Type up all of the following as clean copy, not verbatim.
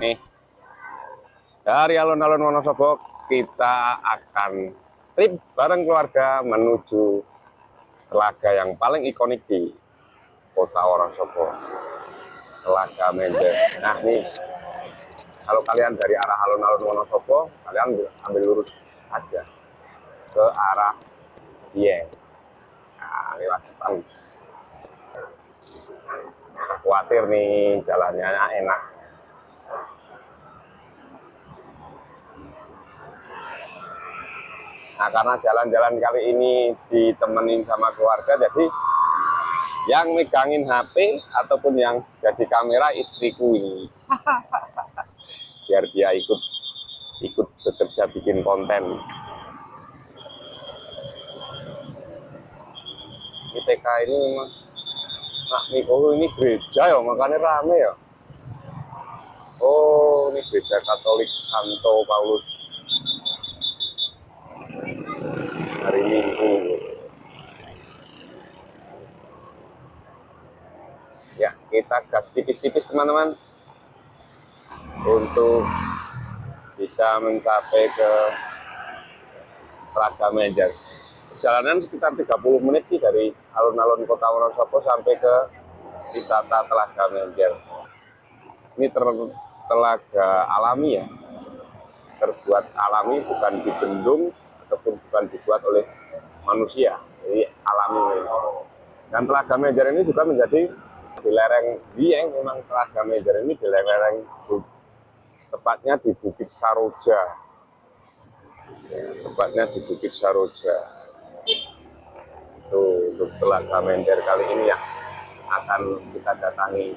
Nih, dari alun-alun Wonosobo kita akan trip bareng keluarga menuju telaga yang paling ikonik di kota Wonosobo, Telaga Menjer. Nah nih, kalau kalian dari arah alun-alun Wonosobo, kalian ambil lurus aja ke arah Dieng. Nah, lewat depan. Khawatir nih jalannya enak. Nah, karena jalan-jalan kali ini ditemenin sama keluarga, jadi yang megangin HP ataupun yang jadi kamera istriku ini. Biar dia ikut bekerja bikin konten. Ini TK ini memang, nah Miko ini gereja ya, makanya rame ya. Oh, ini gereja Katolik Santo Paulus. Hari Minggu. Ya, kita gas tipis-tipis teman-teman untuk bisa mencapai ke Telaga Menjer. Perjalanan sekitar 30 menit sih dari alun-alun kota Wonosobo sampai ke wisata Telaga Menjer. Ini telaga alami ya, terbuat alami, bukan dibendung ataupun bukan dibuat oleh manusia, jadi alami. Dan Telaga Menjer ini juga menjadi di lereng Dieng. Memang Telaga Menjer ini di lereng, tepatnya di Bukit Saroja. Ya, tepatnya di Bukit Saroja. Tuh, untuk Telaga Menjer kali ini ya akan kita datangi.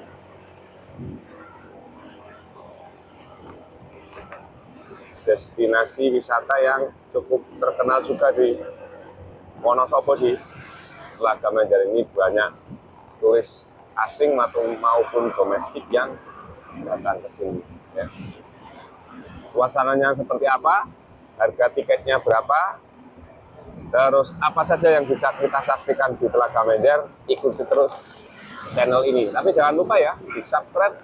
Destinasi wisata yang cukup terkenal juga di Wonosobo sih. Telaga Menjer ini banyak turis asing maupun domestik yang datang ke sini. Ya. Suasananya seperti apa? Harga tiketnya berapa? Terus apa saja yang bisa kita saksikan di Telaga Menjer? Ikuti terus channel ini. Tapi jangan lupa ya, di subscribe,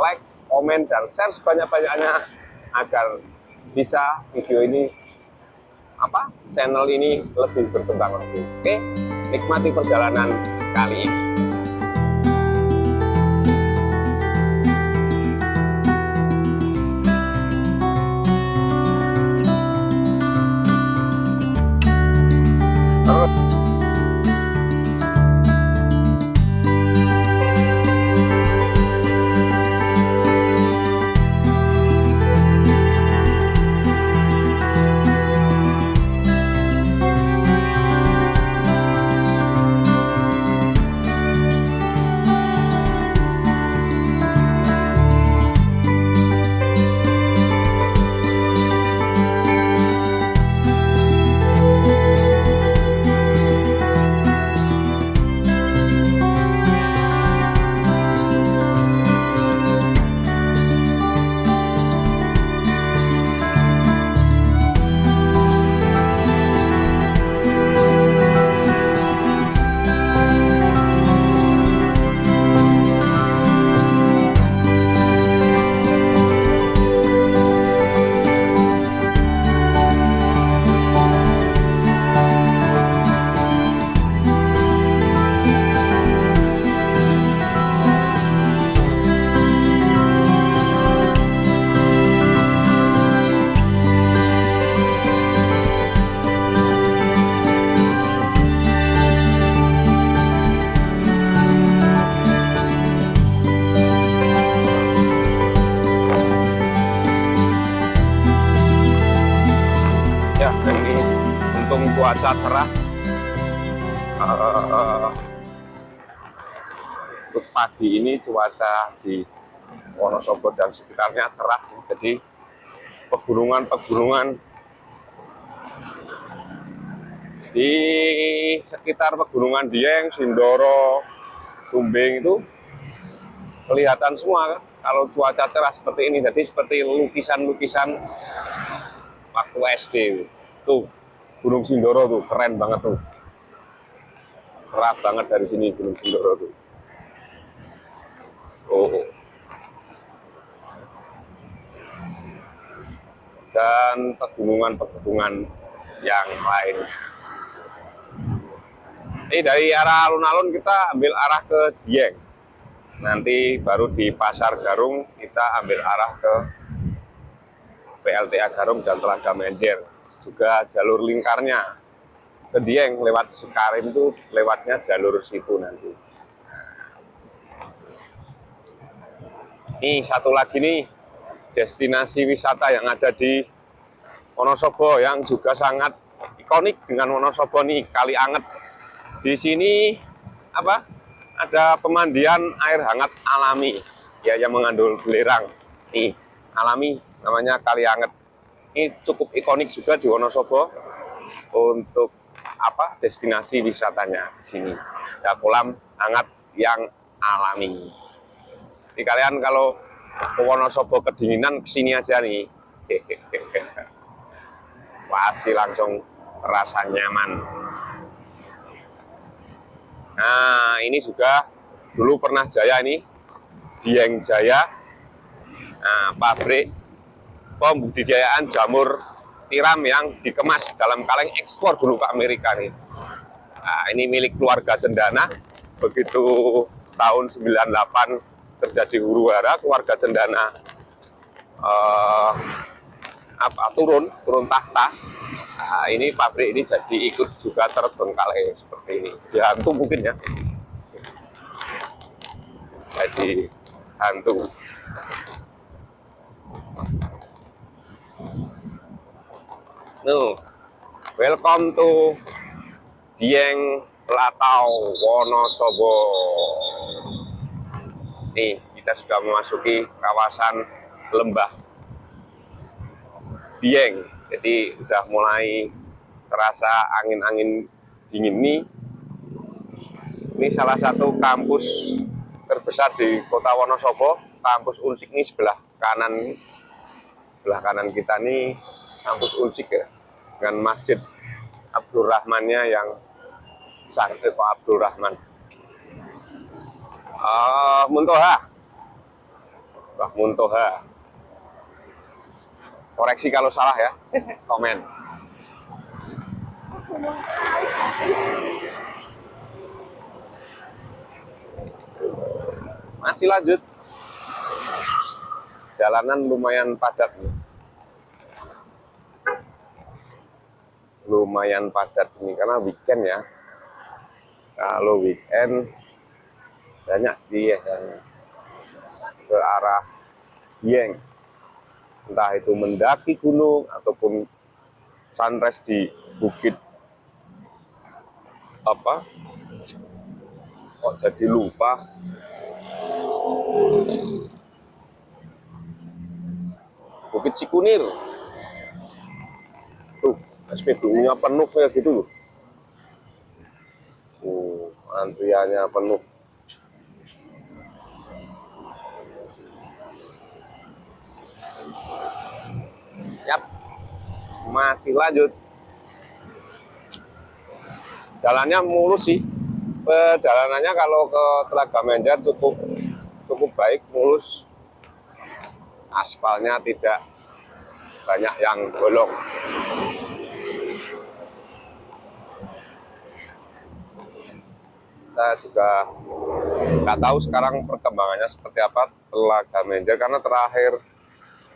like, komen, dan share sebanyak-banyaknya agar bisa video ini channel ini lebih berkembang lagi. Oke, nikmati perjalanan kali ini. Cuaca cerah, untuk pagi ini cuaca di Wonosobo dan sekitarnya cerah, jadi pegunungan-pegunungan di sekitar pegunungan Dieng, Sindoro, Sumbing itu kelihatan semua kan? Kalau cuaca cerah seperti ini, jadi seperti lukisan-lukisan waktu SD. Tuh, Gunung Sindoro tuh, keren banget tuh. Cerah banget dari sini Gunung Sindoro tuh. Oh. Dan pegunungan-pegunungan yang lainnya. Ini dari arah alun-alun kita ambil arah ke Dieng. Nanti baru di Pasar Garung kita ambil arah ke PLTA Garung dan Telaga Menjer. Juga jalur lingkarnya ke Dieng lewat Sekarim itu lewatnya jalur situ nanti. Ini satu lagi nih destinasi wisata yang ada di Wonosobo yang juga sangat ikonik dengan Wonosobo nih, Kali Anget. Di sini apa? Ada pemandian air hangat alami ya yang mengandung belerang. Nih, alami namanya Kali Anget. Ini cukup ikonik juga di Wonosobo untuk apa? Destinasi wisatanya di sini. Ada kolam hangat yang alami. Jadi kalian kalau ke Wonosobo kedinginan kesini aja nih. Pasti langsung terasa nyaman. Nah, ini juga dulu pernah jaya ini, Dieng Jaya, nah, pabrik pembudidayaan jamur tiram yang dikemas dalam kaleng ekspor dulu ke Amerika nih. Nah, ini milik keluarga Cendana. Begitu tahun 98 terjadi huru-hara, keluarga Cendana turun tahta. Nah, ini pabrik ini jadi ikut juga terbengkalai seperti ini. Dihantu mungkin ya. Jadi hantu. Welcome to Dieng Latau Wonosobo. Nih, kita sudah memasuki kawasan lembah Dieng. Jadi sudah mulai terasa angin-angin dingin nih. Ini salah satu kampus terbesar di kota Wonosobo, kampus Unsik ini sebelah kanan kita nih kampus Unsik ya, dengan Masjid Abdul Rahmannya yang besar, Pak Abdul Rahman. Muntoha, Mbah Muntoha. Koreksi kalau salah ya, komen. Masih lanjut. Jalanan lumayan padat nih. Lumayan padat ini karena weekend ya. Kalau weekend banyak dia yang ke arah Dieng, entah itu mendaki gunung ataupun sunrise di bukit apa? Kok jadi lupa? Bukit Sikunir. Tuh, SPBU-nya penuh kayak gitu loh. Antriannya penuh. Yap, masih lanjut. Jalannya mulus sih. Perjalanannya kalau ke Telaga Menjer cukup baik, mulus. Aspalnya tidak banyak yang bolong. Kita juga nggak tahu sekarang perkembangannya seperti apa Telaga Menjer, karena terakhir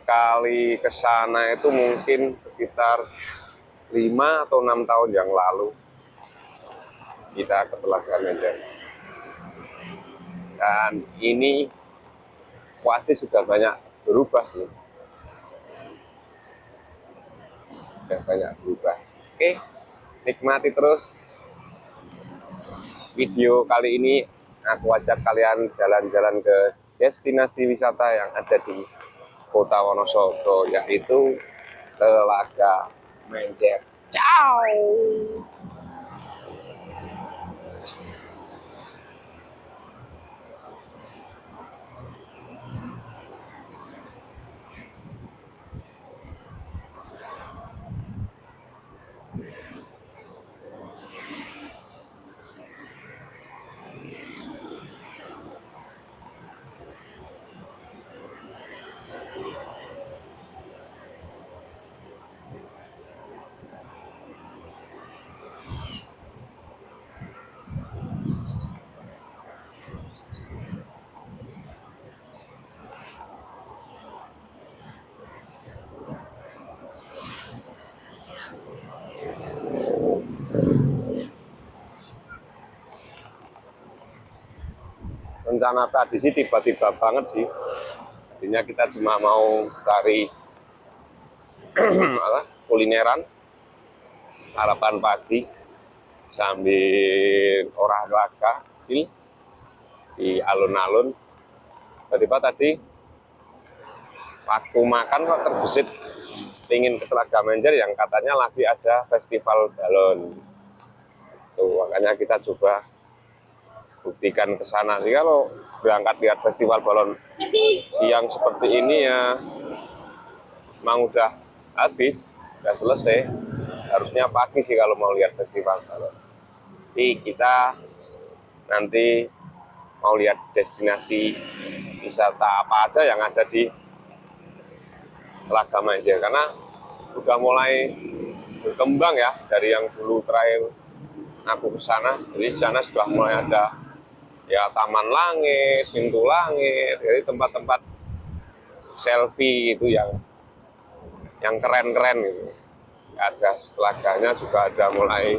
kali ke sana itu mungkin sekitar 5 atau 6 tahun yang lalu kita ke Telaga Menjer. Dan ini pasti sudah banyak berubah sih. Sudah banyak berubah. Oke, nikmati terus video kali ini. Aku ajak kalian jalan-jalan ke destinasi wisata yang ada di Kota Wonosobo, yaitu Telaga Menjer. Ciao. Rencana tadi sih tiba-tiba banget sih. Tadinya kita cuma mau cari kulineran harapan pagi sambil olahraga kecil di alun-alun. Tiba-tiba tadi waktu makan kok terbesit ingin ke Telaga Menjer yang katanya lagi ada festival balon. Tuh, makanya kita coba buktikan ke sana. Jadi kalau berangkat lihat festival balon yang seperti ini ya memang udah habis, udah selesai. Harusnya pagi sih kalau mau lihat festival balon. Jadi kita nanti mau lihat destinasi wisata apa aja yang ada di Telaga Menjer, karena udah mulai berkembang ya dari yang dulu terakhir aku ke sana. Jadi di sana sudah mulai ada ya taman langit, pintu langit, jadi tempat-tempat selfie itu yang keren-keren gitu. Ada telaganya juga ada mulai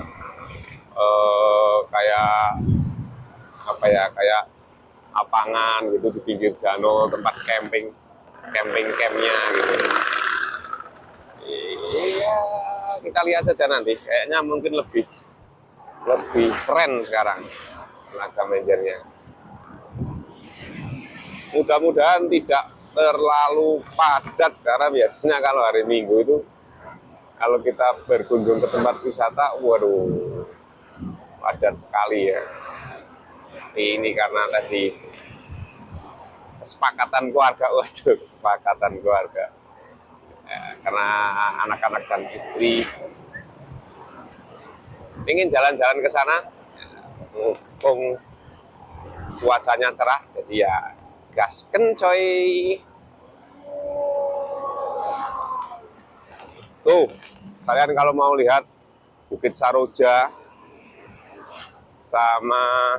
kayak apa ya, kayak lapangan gitu di pinggir danau, tempat campingnya gitu. Iya, kita lihat saja nanti. Kayaknya mungkin lebih keren sekarang Telaga Menjernya. Mudah-mudahan tidak terlalu padat, karena biasanya kalau hari Minggu itu kalau kita berkunjung ke tempat wisata, waduh, padat sekali ya. Ini karena tadi kesepakatan keluarga, waduh, kesepakatan keluarga. Karena anak-anak dan istri ingin jalan-jalan ke sana, mumpung cuacanya cerah, jadi ya gasken coy. Tuh, kalian kalau mau lihat Bukit Saroja sama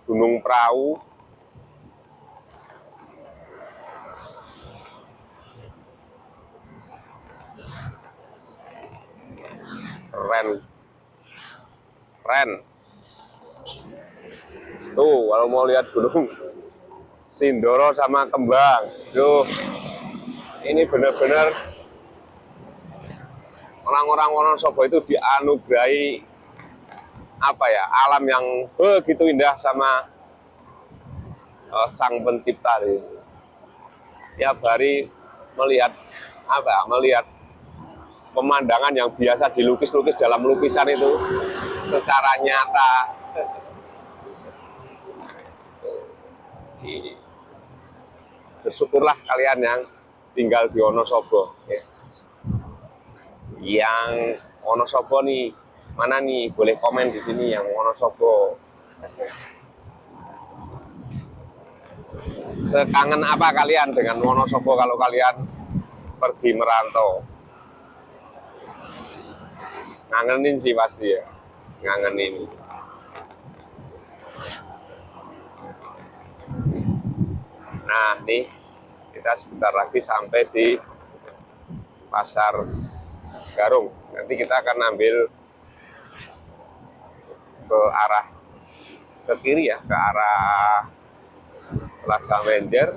Gunung Prau, keren. Tuh, kalau mau lihat Gunung Sindoro sama Kembang, tuh, ini benar-benar orang-orang Wonosobo itu dianugerahi apa ya, alam yang begitu indah sama Sang Pencipta. Tiap hari melihat pemandangan yang biasa dilukis-lukis dalam lukisan itu secara nyata. Bersyukurlah kalian yang tinggal di Wonosobo. Yang Wonosobo nih, mana nih? Boleh komen di sini yang Wonosobo. Sekangen apa kalian dengan Wonosobo kalau kalian pergi merantau? Ngangenin sih pasti ya, ngangenin. Nah, nih kita sebentar lagi sampai di Pasar Garung. Nanti kita akan ambil ke kiri ya, ke arah Telaga Menjer,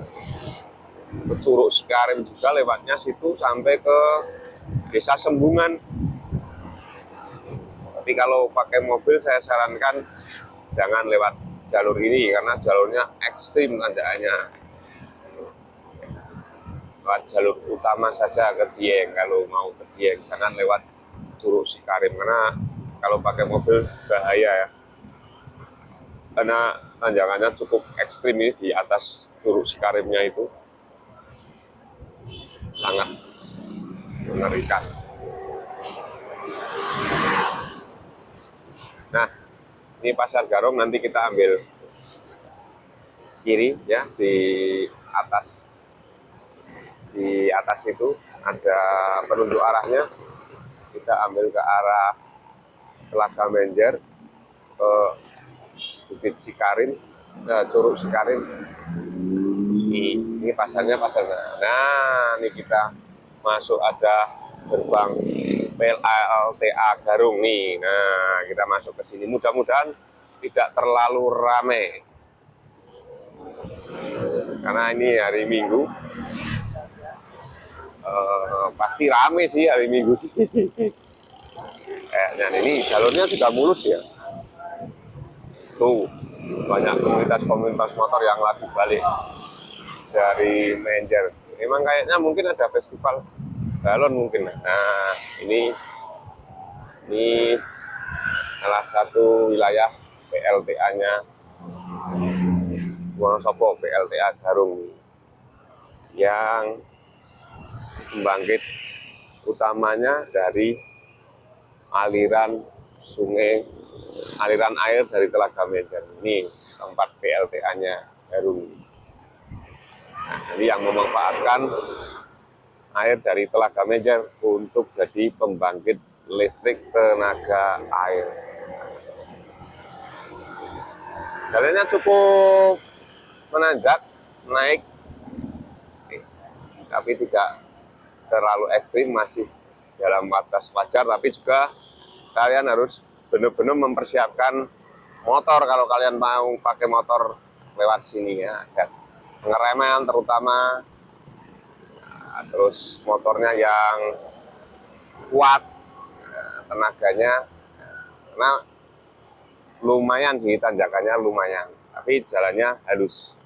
ke Curug Sikarim juga lewatnya situ sampai ke Desa Sembungan. Tapi kalau pakai mobil saya sarankan jangan lewat jalur ini karena jalurnya ekstrim tanjakannya. lewat jalur utama saja ke Dieng. Kalau mau ke Dieng jangan lewat Curug Cikarim, karena kalau pakai mobil bahaya ya, karena tanjakannya cukup ekstrim. Ini di atas Curug Cikarimnya itu sangat mengerikan. Nah, ini Pasar Garong, nanti kita ambil kiri ya, di atas itu ada penunjuk arahnya. Kita ambil ke arah Telaga Menjer, ke Bukit Cikarim, Curug Cikarim. Ini pasarnya. Nah, ini kita masuk, ada gerbang PLTA Garung nih. Nah, kita masuk ke sini. Mudah-mudahan tidak terlalu ramai, karena ini hari Minggu. Pasti rame sih hari Minggu sih. Kayaknya ini jalurnya sudah mulus ya. Tuh, banyak komunitas motor yang lagi balik dari Menjer. Memang kayaknya mungkin ada festival balon mungkin. Nah, ini salah satu wilayah PLTA-nya Wonosobo, PLTA Garung, yang pembangkit utamanya dari aliran air dari Telaga Menjer. Ini tempat PLTA-nya Garung. Nah, ini yang memanfaatkan air dari Telaga Menjer untuk jadi pembangkit listrik tenaga air. Jalannya cukup menanjak, naik, tapi tidak terlalu ekstrim, masih dalam batas wajar. Tapi juga kalian harus benar-benar mempersiapkan motor kalau kalian mau pakai motor lewat sini ya. Dan pengereman terutama, nah, terus motornya yang kuat tenaganya, karena lumayan sih tanjakannya, lumayan, tapi jalannya halus.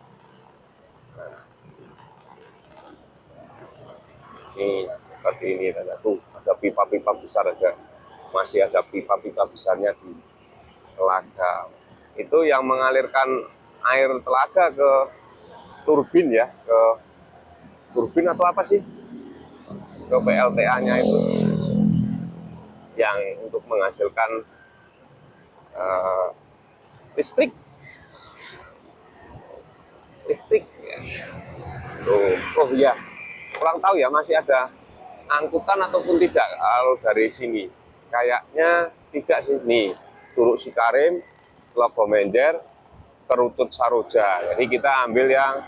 Nah, ini seperti ini tuh, ada pipa-pipa besar aja, masih ada pipa-pipa besarnya di telaga. Itu yang mengalirkan air telaga ke turbin ya, ke turbin atau apa sih, ke PLTA-nya itu, yang untuk menghasilkan listrik ya. Oh iya, kurang tahu ya masih ada angkutan ataupun tidak kalau dari sini. Kayaknya tidak sih. Nih, Curug Cikarim, Telaga Menjer, Kerutut Saroja. Jadi kita ambil yang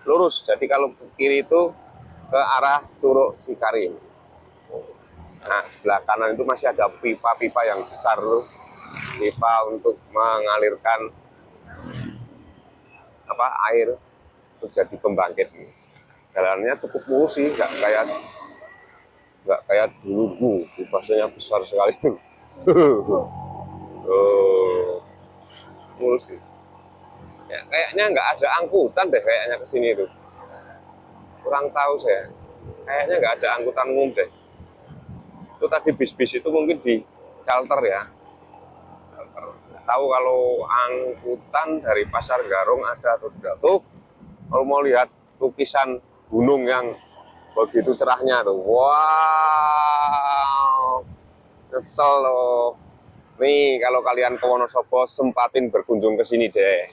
lurus. Jadi kalau ke kiri itu ke arah Curug Cikarim. Nah, sebelah kanan itu masih ada pipa-pipa yang besar loh. Pipa untuk mengalirkan air untuk jadi pembangkit. Jalannya cukup mulus sih, nggak kayak dulu. Pipasnya besar sekali tuh. Mulus sih. Ya, kayaknya nggak ada angkutan deh kayaknya ke sini tuh. Kurang tahu saya. Kayaknya nggak ada angkutan umum deh. Itu tadi bis-bis itu mungkin di shelter ya. Nggak tahu kalau angkutan dari Pasar Garung ada atau tidak. Tuh, kalau mau lihat lukisan gunung yang begitu cerahnya tuh. Wow, kesel loh. Nih, kalau kalian ke Wonosobo, sempatin berkunjung ke sini deh,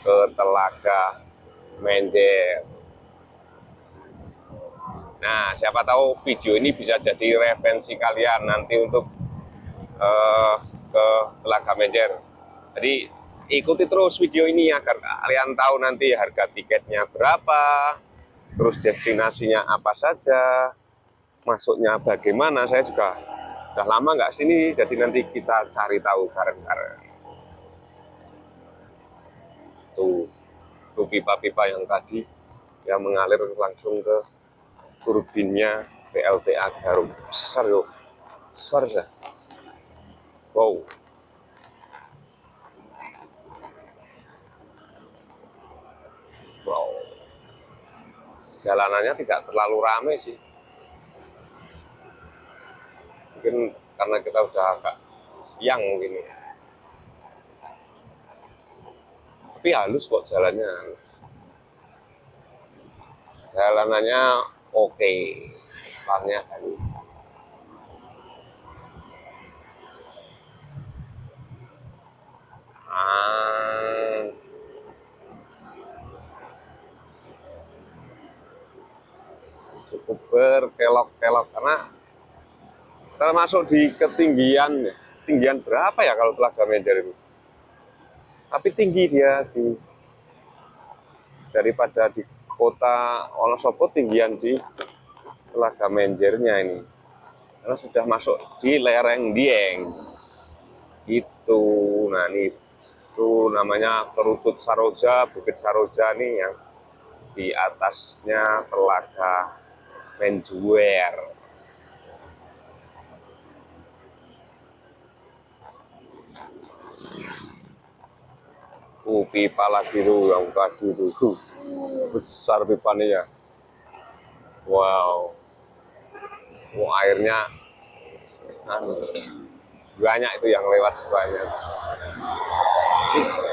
ke Telaga Menjer. Nah, siapa tahu video ini bisa jadi referensi kalian nanti untuk ke Telaga Menjer. Jadi ikuti terus video ini agar kalian tahu nanti harga tiketnya berapa, terus destinasinya apa saja, masuknya bagaimana. Saya juga udah lama nggak sini, jadi nanti kita cari tahu bareng-bareng. Tuh pipa-pipa yang tadi yang mengalir langsung ke turbinnya PLTA Garung. Besar yuk, besar ya. Wow. Wow. jalanannya tidak terlalu rame sih. Mungkin karena kita udah agak siang mungkin. Tapi halus kok jalannya. Jalanannya oke. Jalannya halus. Cukup berkelok-kelok karena termasuk di ketinggian berapa ya kalau Telaga Menjer itu, tapi tinggi dia daripada di kota Wonosobo. Tinggian di Telaga Menjernya ini karena sudah masuk di lereng Dieng itu. Nah ini itu namanya Kerutut Saroja, Bukit Saroja nih yang di atasnya Telaga Menjer. Pipa lagi tuh yang tadi tuh besar pipanya ya. Wow, airnya banyak itu yang lewat sebanyak.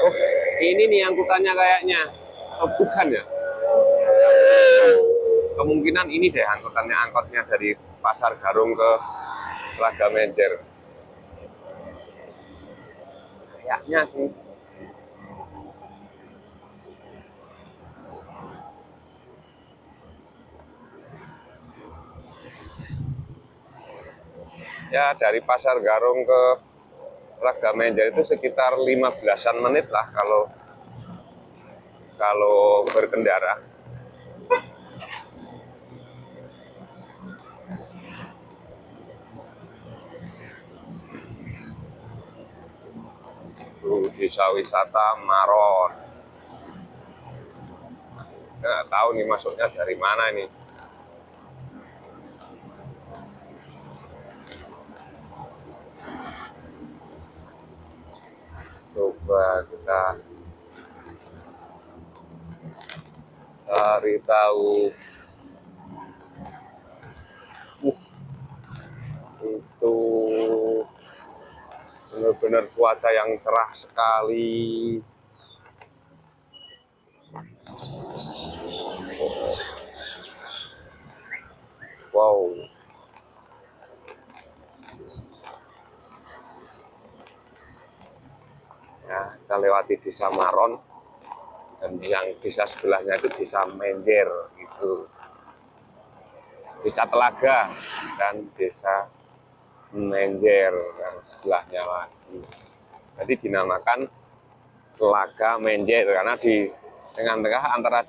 Oh, ini nih angkutannya kayaknya. Oh, bukan ya? Kemungkinan ini deh angkotnya dari Pasar Garung ke Telaga Menjer. Kayaknya sih. Ya dari Pasar Garung ke Telaga Menjer itu sekitar 15-an menit lah kalau berkendara. Desa wisata Maron. Nggak tahu nih masuknya dari mana nih. Coba kita cari tahu. Itu benar-benar cuaca yang cerah sekali. Wow. Ya, kita lewati Desa Maron dan yang desa sebelahnya itu Desa Menjer gitu. Desa Telaga dan Desa Menjer yang sebelahnya lagi. Jadi dinamakan Telaga Menjer karena di tengah-tengah antara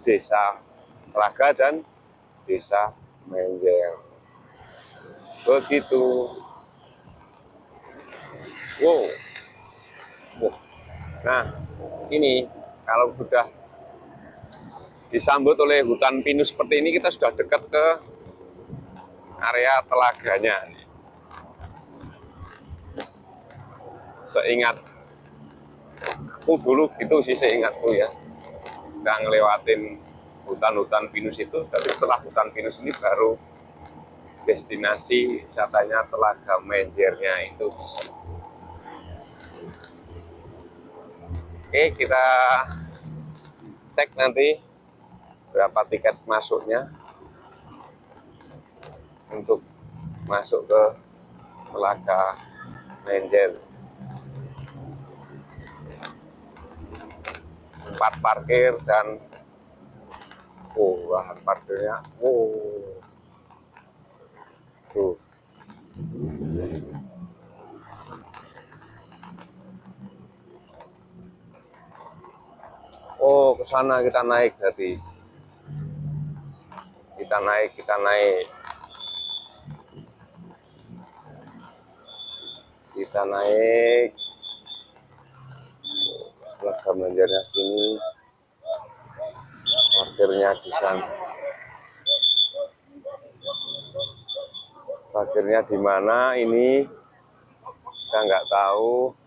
Desa Telaga dan Desa Menjer. Begitu. Wow. Nah, ini kalau sudah disambut oleh hutan pinus seperti ini, kita sudah dekat ke area telaganya. Seingatku dulu gitu sih, seingatku ya. Kita ngelewatin hutan-hutan pinus itu, tapi setelah hutan pinus ini baru destinasi wisatanya Telaga Menjernya itu. Oke, kita cek nanti berapa tiket masuknya untuk masuk ke Telaga Menjer. Tempat parkir dan lahan parkirnya tuh. Ke sana kita naik berarti. Kita naik. Telaga Menjernya sini. Parkirnya di sana. Parkirnya di mana ini? Kita nggak tahu.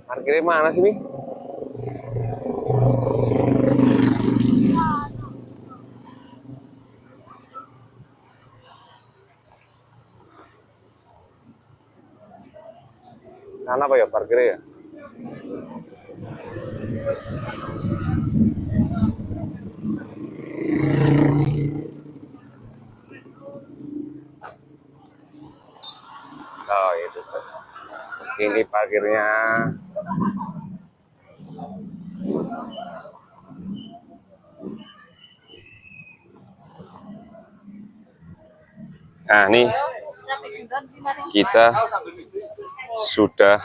Parkirnya mana sih nih? sana apa ya parkirnya ya? Oh itu. Sini parkirnya. Nah, nih kita sudah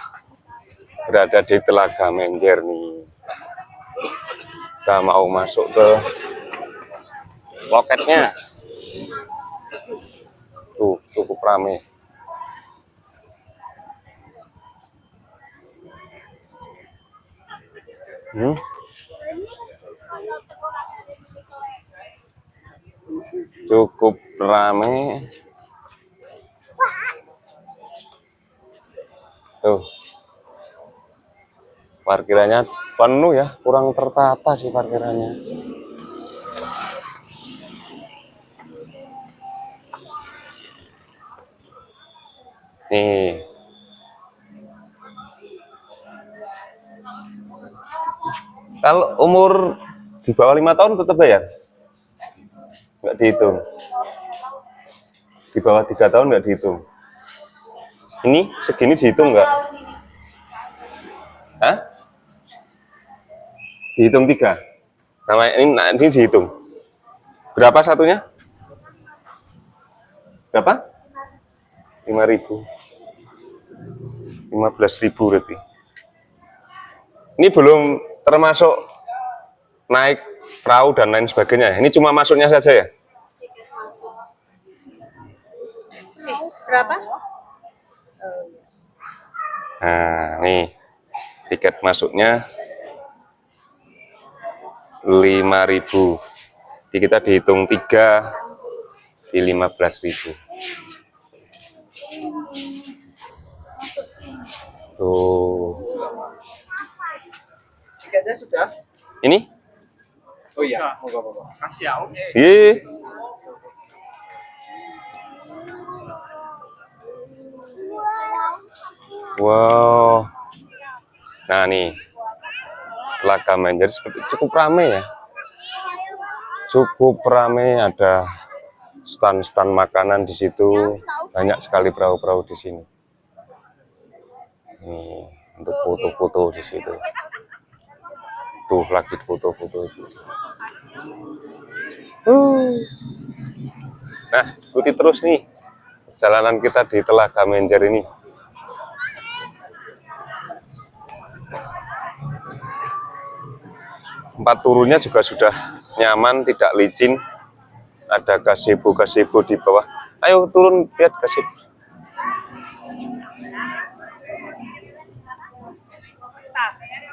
berada di Telaga Menjer nih. Kita mau masuk ke loketnya. Tuh, cukup ramai. Cukup ramai. Tuh. Parkirannya penuh ya, kurang tertata sih parkirannya. Nih. Kalau umur di bawah 5 tahun tetap bayar? Nggak dihitung. Di bawah 3 tahun nggak dihitung. Ini segini dihitung nggak? Hah? Dihitung 3. Ini dihitung. Berapa satunya? Berapa? 5.000. 15.000 berarti. Ini belum termasuk naik perahu dan lain sebagainya. Ini cuma masuknya saja ya? Berapa? Nah, nih tiket masuknya 5.000. Jadi kita dihitung 3 di 15.000. Tuh. Tiketnya sudah? Ini? Oh iya, moga-moga. Kasih ya, oke. Iya. Wow. Nah nih, Telaga Menjer seperti cukup ramai ya. Cukup ramai, ada stand-stand makanan di situ. Banyak sekali perahu-perahu di sini. Nih, untuk foto-foto di situ. Tuh lagi foto-foto. Nah, ikuti terus nih perjalanan kita di Telaga Menjer ini. Tempat turunnya juga sudah nyaman, tidak licin. Ada gazebo-gazebo di bawah. Ayo turun lihat gazebo.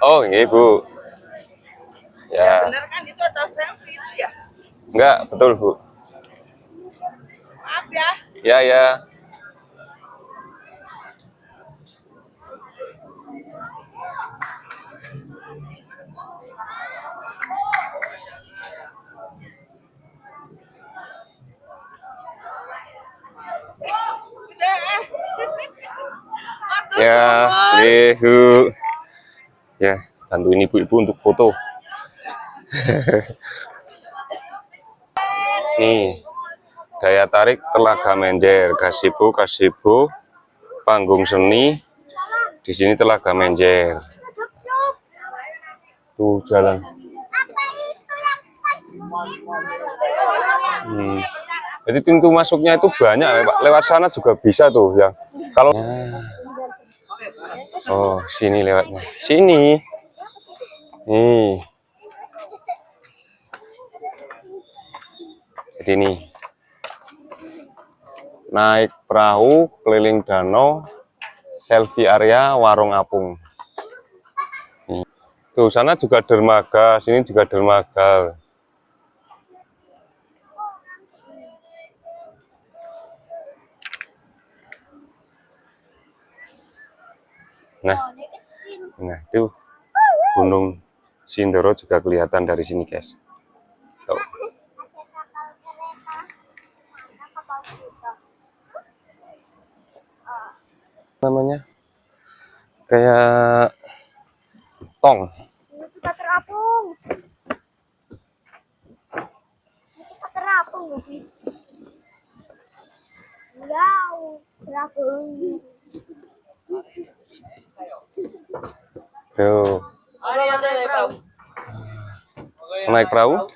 Oh, iya Bu. Ya. Bener kan itu atau selfie itu ya? Enggak, betul Bu. Maaf ya. Ya, ya. Ya, Bu. Ya, bantuin ibu-ibu untuk foto. Nih, daya tarik Telaga Menjer, gazebo, panggung seni. Di sini Telaga Menjer. Tuh jalan. Jadi pintu masuknya itu banyak, lewat sana juga bisa tuh ya. Kalau oh sini lewatnya, sini. Nih. Jadi nih, naik perahu keliling danau, selfie area warung apung. Nih. Tuh sana juga dermaga, sini juga dermaga. Nah itu Gunung Sindoro juga kelihatan dari sini guys. Tuh. Namanya Kayak tong. Itu tak terapung. Itu tak terapung, Bi. Enggak, terapung. Tuh. Naik perahu.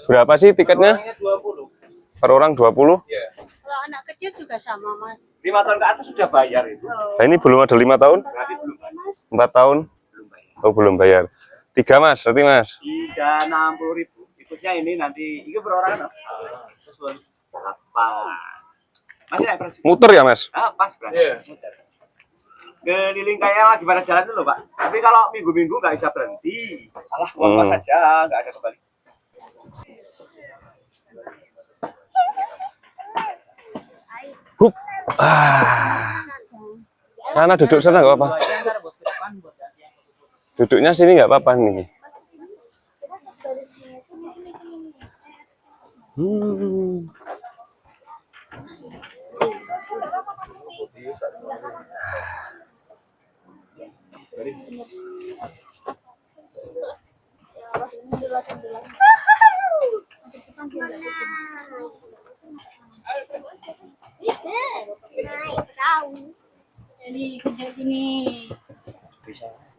Berapa sih tiketnya? 20. Per orang 20? Iya. Kalau anak kecil juga sama, Mas. 5 tahun ke atas sudah bayar itu. Nah, ini belum ada 5 tahun? Berarti belum bayar. 4 tahun? Belum bayar. Oh, belum bayar. 3 Mas, berarti Mas. 360.000. Ikutnya ini nanti itu perorangan. Terus apa? Masih naik perahu. Muter ya Mas? Ah, pas berarti. Muter. Keliling kayak lagi pada jalan dulu, Pak. Tapi kalau minggu-minggu nggak bisa berhenti. Alah, uang pas saja, nggak ada kembali. Hup. Sana duduk sana nggak apa-apa. Duduknya sini nggak apa-apa nih. Jadi kerja sini.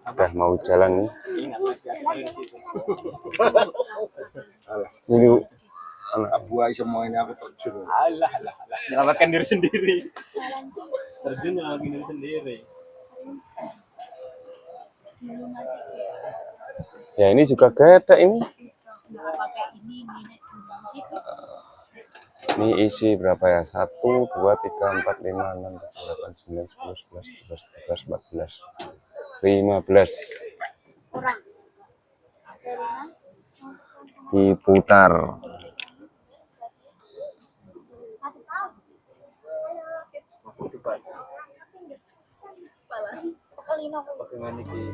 Udah mau jalan nih. Ini anak buah semuanya aku terjun. Alah. Menyelamatkan diri sendiri. Terjun nyelamatkan diri sendiri. ya ini juga gede ini. Ini isi berapa ya? 1, 2, 3, 4, 5, 6, 7, 8, 9, 10, 11, 12, 13, 14, 15. Kurang. Diputar. Bagaimana ini?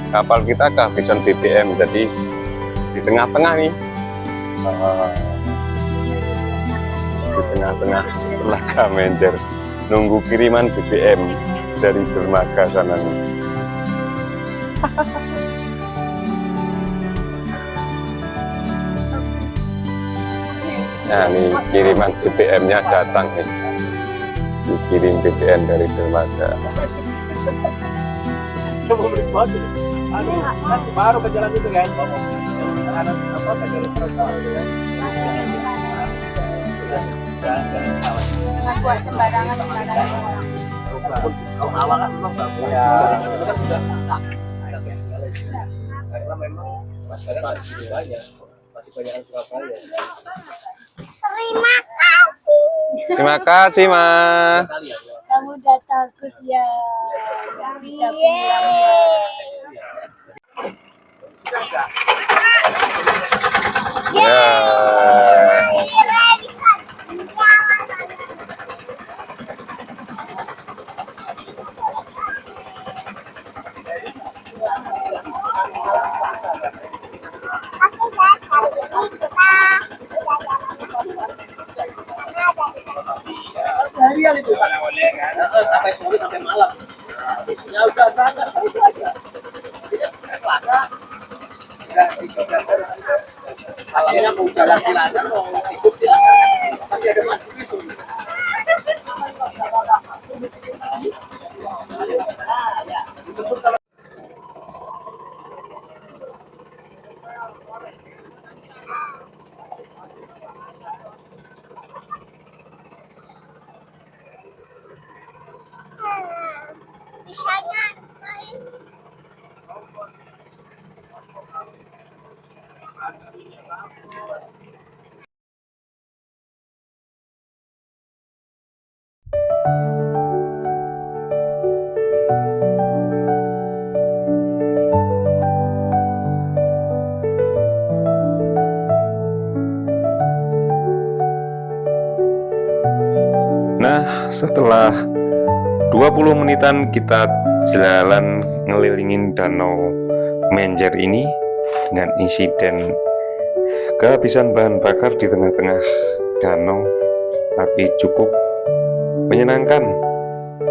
kapal kita kehabisan BBM, jadi di tengah-tengah nih, di tengah-tengah Telaga Menjer, nunggu kiriman BBM dari dermaga sana nih. Nah, ini kiriman BBM-nya datang nih. Dikirim BBM dari dermaga. Coba beri foto. Aduh, kan baru ke jalan itu kan. Ada apa ke jalan protokol itu kan. Jangan buat sembarangan sembarangan. Kalau awal kan memang bagus. Ya, itu kan sudah karena memang masyarakat masih banyak yang Surabaya. Terima kasih. Terima kasih, Ma. Kamu udah takut ya. Nggak bisa pulang ya. Ya. Seharian itu sampai sore sampai malam. Ya udah berangkat itu aja. Jadi Selasa malamnya mau jalan silakan mau ikut silakan pasti ada masuk itu. Itu pun kalau Nah, setelah 20 menitan kita jalan ngelilingin Danau Menjer ini dengan insiden kehabisan bahan bakar di tengah-tengah danau, tapi cukup menyenangkan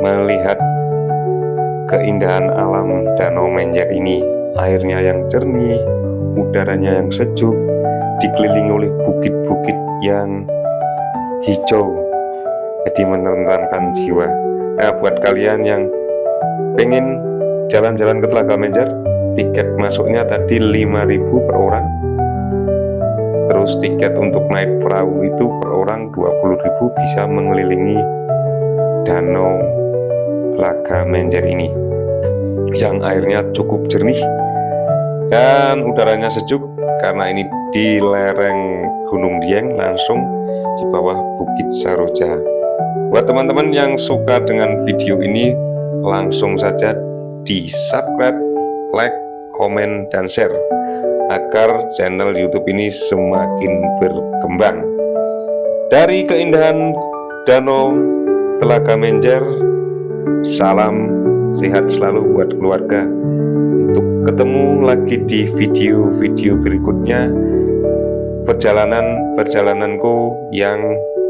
melihat keindahan alam Danau Menjer ini. Airnya yang jernih, udaranya yang sejuk, dikelilingi oleh bukit-bukit yang hijau, jadi menenangkan jiwa. Nah, buat kalian yang pengen jalan-jalan ke Telaga Menjer, tiket masuknya tadi 5.000 per orang. Terus tiket untuk naik perahu itu per orang 20.000, bisa mengelilingi Danau Telaga Menjer ini yang airnya cukup jernih dan udaranya sejuk karena ini di lereng Gunung Dieng, langsung di bawah Bukit Saroja. Buat teman-teman yang suka dengan video ini, langsung saja di subscribe, like, komen, dan share agar channel YouTube ini semakin berkembang. Dari keindahan Danau Telaga Menjer, salam sehat selalu buat keluarga. Untuk ketemu lagi di video-video berikutnya, perjalananku yang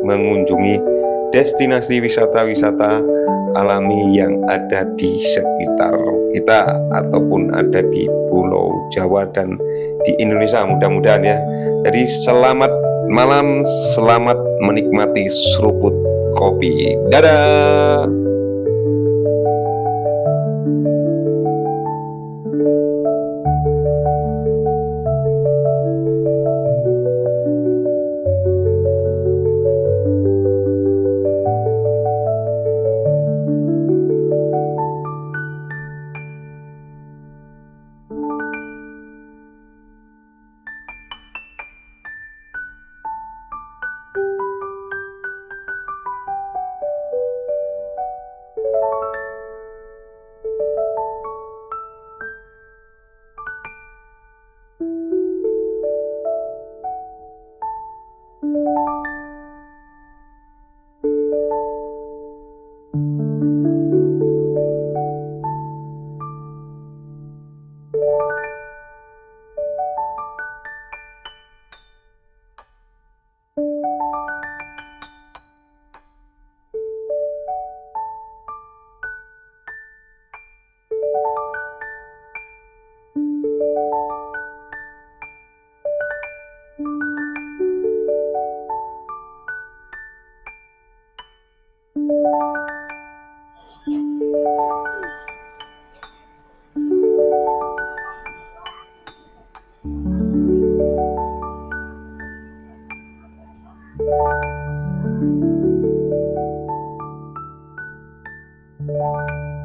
mengunjungi destinasi wisata-wisata alami yang ada di sekitar kita ataupun ada di Pulau Jawa dan di Indonesia, mudah-mudahan ya. Jadi selamat malam, selamat menikmati seruput kopi. Dadah. Thank